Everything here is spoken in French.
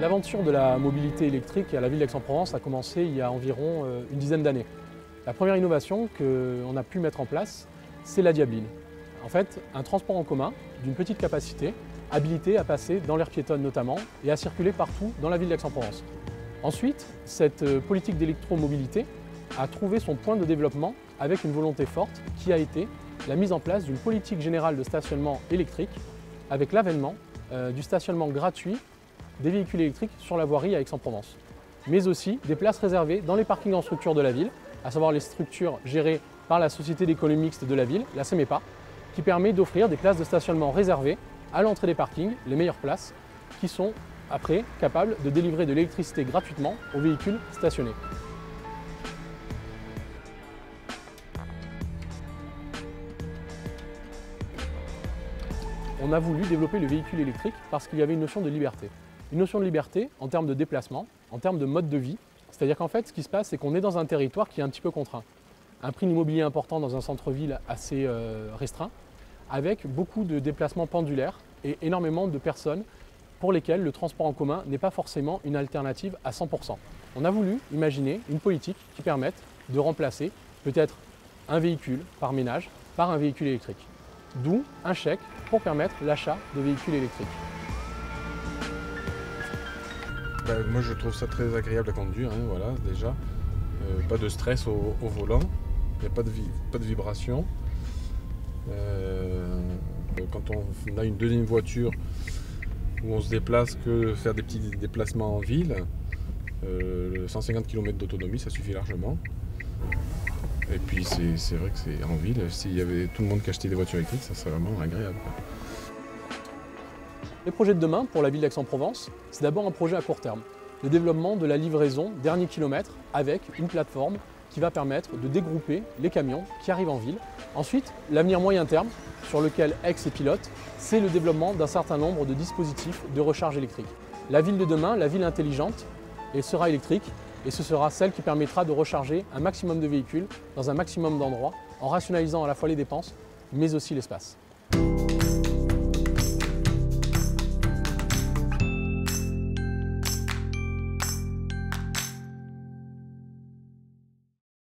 L'aventure de la mobilité électrique à la ville d'Aix-en-Provence a commencé il y a environ une dizaine d'années. La première innovation qu'on a pu mettre en place, c'est la diabeline. En fait, un transport en commun d'une petite capacité, habilité à passer dans l'aire piétonne notamment et à circuler partout dans la ville d'Aix-en-Provence. Ensuite, cette politique d'électromobilité a trouvé son point de développement avec une volonté forte qui a été la mise en place d'une politique générale de stationnement électrique avec l'avènement du stationnement gratuit des véhicules électriques sur la voirie à Aix-en-Provence, mais aussi des places réservées dans les parkings en structure de la ville, à savoir les structures gérées par la Société d'économie mixte de la ville, la CEMEPA, qui permet d'offrir des places de stationnement réservées à l'entrée des parkings, les meilleures places, qui sont après capables de délivrer de l'électricité gratuitement aux véhicules stationnés. On a voulu développer le véhicule électrique parce qu'il y avait une notion de liberté. Une notion de liberté en termes de déplacement, en termes de mode de vie. C'est-à-dire qu'en fait, ce qui se passe, c'est qu'on est dans un territoire qui est un petit peu contraint. Un prix de l'immobilier important dans un centre-ville assez restreint, avec beaucoup de déplacements pendulaires et énormément de personnes pour lesquelles le transport en commun n'est pas forcément une alternative à 100%. On a voulu imaginer une politique qui permette de remplacer peut-être un véhicule par ménage par un véhicule électrique. D'où un chèque pour permettre l'achat de véhicules électriques. Moi je trouve ça très agréable à conduire, voilà, déjà. Pas de stress au volant, il n'y a pas de vibration. Quand on a une deuxième voiture où on se déplace que faire des petits déplacements en ville, 150 km d'autonomie ça suffit largement. Et puis c'est vrai que c'est en ville, s'il y avait tout le monde qui achetait des voitures électriques, ça serait vraiment agréable. Les projets de demain pour la ville d'Aix-en-Provence, c'est d'abord un projet à court terme. Le développement de la livraison dernier kilomètre avec une plateforme qui va permettre de dégrouper les camions qui arrivent en ville. Ensuite, l'avenir moyen terme, sur lequel Aix est pilote, c'est le développement d'un certain nombre de dispositifs de recharge électrique. La ville de demain, la ville intelligente, elle sera électrique et ce sera celle qui permettra de recharger un maximum de véhicules dans un maximum d'endroits en rationalisant à la fois les dépenses mais aussi l'espace.